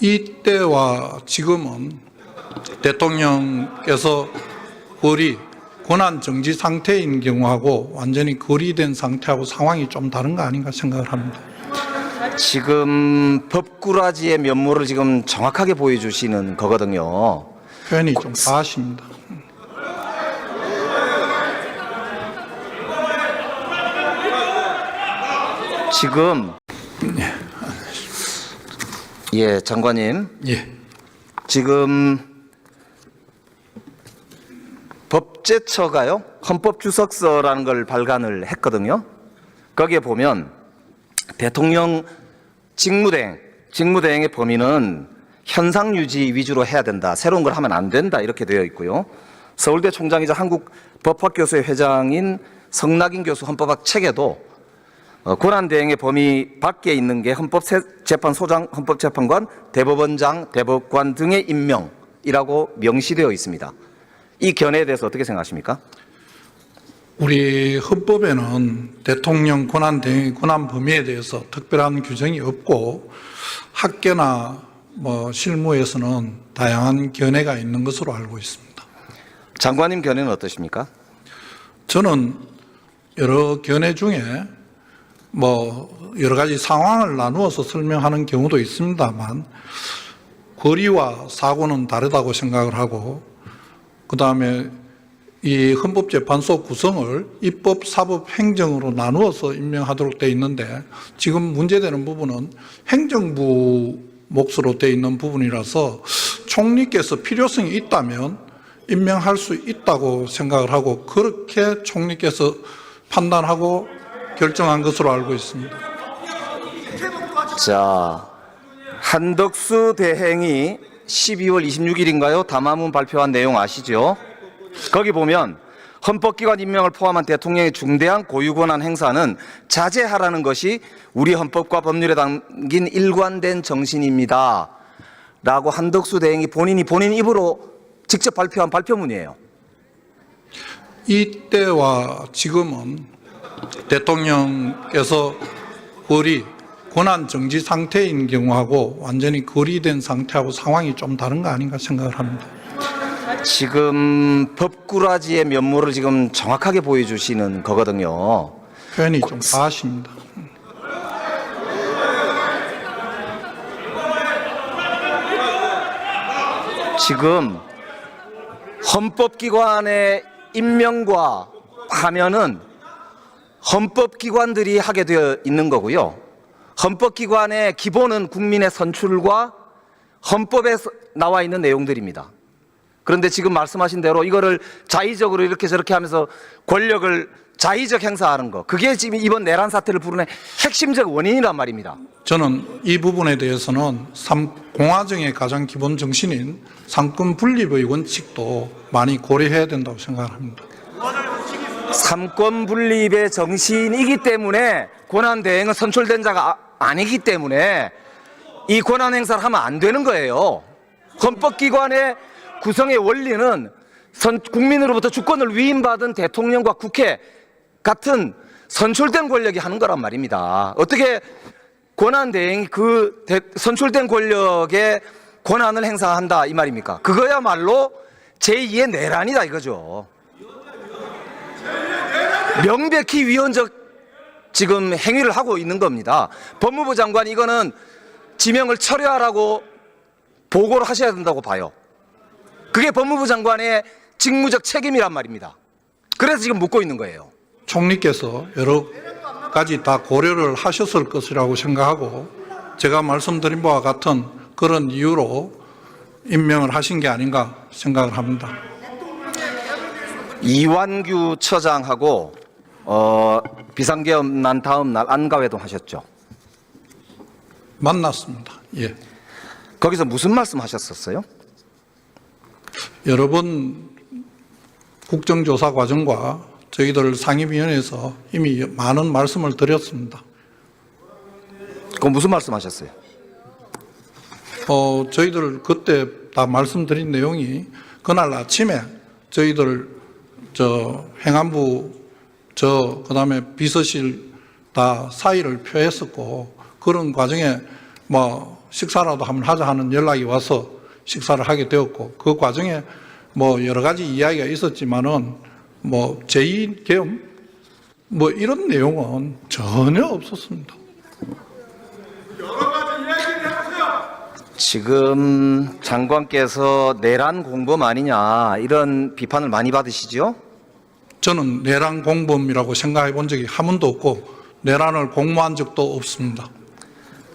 이때와 지금은 대통령께서 권한 정지 상태인 경우하고 완전히 거리된 상태하고 상황이 좀 다른 거 아닌가 생각을 합니다. 지금 법꾸라지의 면모를 지금 정확하게 보여주시는 거거든요. 표현이 좀 과하십니다. 지금 예, 장관님. 예. 지금 법제처가요, 헌법주석서라는 걸 발간을 했거든요. 거기에 보면 대통령 직무대행의 범위는 현상유지 위주로 해야 된다, 새로운 걸 하면 안 된다, 이렇게 되어 있고요. 서울대 총장이자 한국법학교수회 회장인 성낙인 교수 헌법학 책에도 권한대행의 범위 밖에 있는 게 헌법재판소장, 헌법재판관, 대법원장, 대법관 등의 임명이라고 명시되어 있습니다. 이 견해에 대해서 어떻게 생각하십니까? 우리 헌법에는 대통령 권한대행의 권한 범위에 대해서 특별한 규정이 없고 학계나 실무에서는 다양한 견해가 있는 것으로 알고 있습니다. 장관님 견해는 어떠십니까? 저는 여러 견해 중에 여러 가지 상황을 나누어서 설명하는 경우도 있습니다만 권리와 사고는 다르다고 생각을 하고, 그 다음에 이 헌법재판소 구성을 입법, 사법, 행정으로 나누어서 임명하도록 되어 있는데 지금 문제되는 부분은 행정부 몫으로 되어 있는 부분이라서 총리께서 필요성이 있다면 임명할 수 있다고 생각을 하고 그렇게 총리께서 판단하고 결정한 것으로 알고 있습니다. 자, 한덕수 대행이 12월 26일인가요? 담화문 발표한 내용 아시죠? 거기 보면 헌법기관 임명을 포함한 대통령의 중대한 고유권한 행사는 자제하라는 것이 우리 헌법과 법률에 담긴 일관된 정신입니다 라고 한덕수 대행이 본인 입으로 직접 발표한 발표문이에요. 이때와 지금은 대통령께서 권한 정지 상태인 경우하고 완전히 거리된 상태하고 상황이 좀 다른 거 아닌가 생각을 합니다. 지금 법꾸라지의 면모를 지금 정확하게 보여주시는 거거든요. 표현이 좀 과하십니다. 지금 헌법기관의 임명과 하면은 헌법기관들이 하게 되어 있는 거고요. 헌법기관의 기본은 국민의 선출과 헌법에 나와 있는 내용들입니다. 그런데 지금 말씀하신 대로 이거를 자의적으로 이렇게 저렇게 하면서 권력을 자의적 행사하는 거, 그게 지금 이번 내란 사태를 부르는 핵심적 원인이란 말입니다. 저는 이 부분에 대해서는 공화정의 가장 기본 정신인 삼권 분립의 원칙도 많이 고려해야 된다고 생각합니다. 삼권 분립의 정신이기 때문에 권한 대행은 선출된 자가 아니기 때문에 이 권한 행사를 하면 안 되는 거예요. 헌법기관의 구성의 원리는 국민으로부터 주권을 위임받은 대통령과 국회 같은 선출된 권력이 하는 거란 말입니다. 어떻게 권한 대행이 그 선출된 권력의 권한을 행사한다 이 말입니까? 그거야말로 제2의 내란이다 이거죠. 명백히 위헌적 지금 행위를 하고 있는 겁니다. 법무부 장관이 이거는 지명을 철회하라고 보고를 하셔야 된다고 봐요. 그게 법무부 장관의 직무적 책임이란 말입니다. 그래서 지금 묻고 있는 거예요. 총리께서 여러 가지 다 고려를 하셨을 것이라고 생각하고 제가 말씀드린 바와 같은 그런 이유로 임명을 하신 게 아닌가 생각을 합니다. 이완규 처장하고 비상계엄 난 다음 날 안가회동 하셨죠? 만났습니다. 예. 거기서 무슨 말씀 하셨었어요? 여러 번 국정조사 과정과 저희들 상임위원회에서 이미 많은 말씀을 드렸습니다. 그건 무슨 말씀 하셨어요? 저희들 그때 다 말씀드린 내용이 그날 아침에 저희들 행안부 그다음에 비서실 다 사의를 표했었고 그런 과정에 식사라도 한번 하자 하는 연락이 와서 식사를 하게 되었고, 그 과정에 뭐 여러 가지 이야기가 있었지만은 뭐 제의 겸 뭐 이런 내용은 전혀 없었습니다. 지금 장관께서 내란 공범 아니냐 이런 비판을 많이 받으시죠? 저는 내란 공범이라고 생각해 본 적이 한 번도 없고 내란을 공모한 적도 없습니다.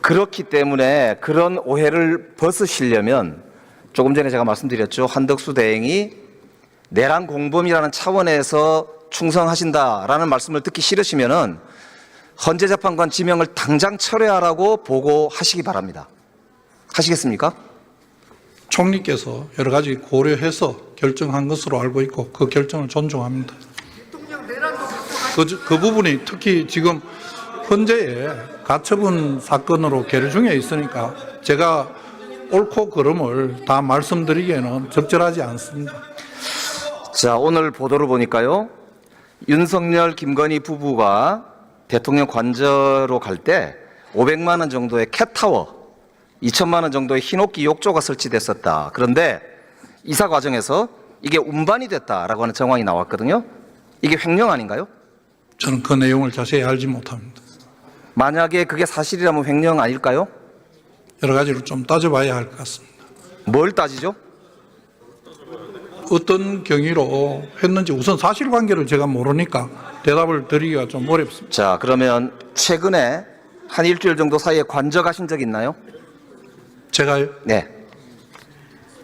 그렇기 때문에 그런 오해를 벗으시려면 조금 전에 제가 말씀드렸죠. 한덕수 대행이 내란 공범이라는 차원에서 충성하신다라는 말씀을 듣기 싫으시면은 헌재재판관 지명을 당장 철회하라고 보고하시기 바랍니다. 하시겠습니까? 총리께서 여러 가지 고려해서 결정한 것으로 알고 있고 그 결정을 존중합니다. 그 부분이 특히 지금 헌재에 가처분 사건으로 계류 중에 있으니까 제가 옳고 그름을 다 말씀드리기에는 적절하지 않습니다. 자, 오늘 보도를 보니까요. 윤석열, 김건희 부부가 대통령 관저로 갈 때 500만 원 정도의 캣타워, 2천만 원 정도의 흰옥기 욕조가 설치됐었다. 그런데 이사 과정에서 이게 운반이 됐다라고 하는 정황이 나왔거든요. 이게 횡령 아닌가요? 저는 그 내용을 자세히 알지 못합니다. 만약에 그게 사실이라면 횡령 아닐까요? 여러 가지로 좀 따져봐야 할 것 같습니다. 뭘 따지죠? 어떤 경위로 했는지 우선 사실관계를 제가 모르니까 대답을 드리기가 좀 어렵습니다. 자, 그러면 최근에 한 일주일 정도 사이에 관저 가신 적 있나요? 제가요? 네.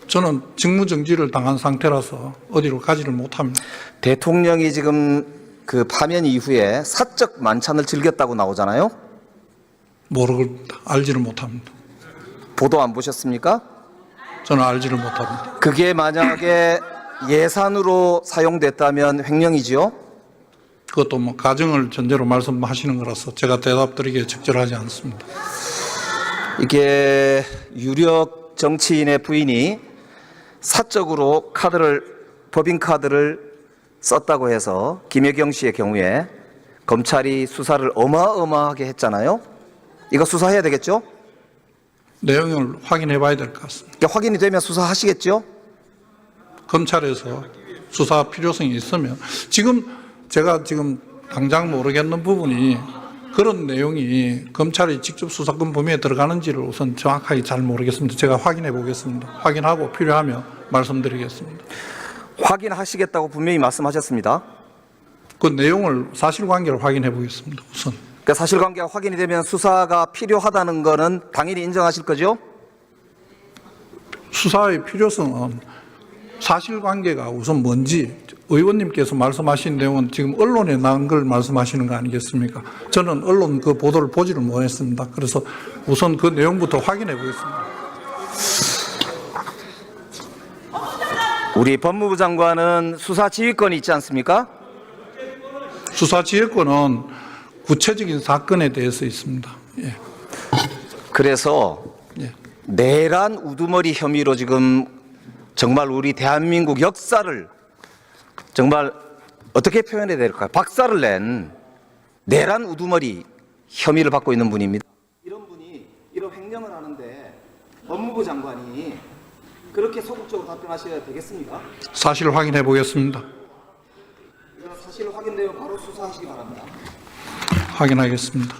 저는 직무정지를 당한 상태라서 어디로 가지를 못합니다. 대통령이 지금 그 파면 이후에 사적 만찬을 즐겼다고 나오잖아요. 모르겠다. 알지를 못합니다. 보도 안 보셨습니까? 저는 알지를 못합니다. 그게 만약에 예산으로 사용됐다면 횡령이지요? 그것도 뭐 가정을 전제로 말씀하시는 거라서 제가 대답드리기에 적절하지 않습니다. 이게 유력 정치인의 부인이 사적으로 법인카드를 썼다고 해서 김혜경 씨의 경우에 검찰이 수사를 어마어마하게 했잖아요. 이거 수사해야 되겠죠? 내용을 확인해 봐야 될 것 같습니다. 이게 확인이 되면 수사하시겠죠? 검찰에서 수사 필요성이 있으면 제가 지금 당장 모르겠는 부분이 그런 내용이 검찰이 직접 수사권 범위에 들어가는지를 우선 정확하게 잘 모르겠습니다. 제가 확인해 보겠습니다. 확인하고 필요하면 말씀드리겠습니다. 확인하시겠다고 분명히 말씀하셨습니다. 그 내용을 사실관계를 확인해 보겠습니다. 우선. 그러니까 사실관계가 확인이 되면 수사가 필요하다는 거는 당연히 인정하실 거죠? 수사의 필요성은 사실관계가 우선 뭔지 의원님께서 말씀하신 내용은 지금 언론에 나온 걸 말씀하시는 거 아니겠습니까? 저는 언론 그 보도를 보지를 못했습니다. 그래서 우선 그 내용부터 확인해 보겠습니다. 우리 법무부 장관은 수사 지휘권이 있지 않습니까? 수사 지휘권은 구체적인 사건에 대해서 있습니다. 예. 그래서 예. 내란 우두머리 혐의로 지금 정말 우리 대한민국 역사를 정말 어떻게 표현해야 될까요? 박살을 낸 내란 우두머리 혐의를 받고 있는 분입니다. 이런 분이 이런 횡령을 하는데 법무부 장관이 그렇게 소극적으로 답변하셔야 되겠습니까? 사실 확인해 보겠습니다. 이거 사실 확인되면 바로 수사하시기 바랍니다. 확인하겠습니다.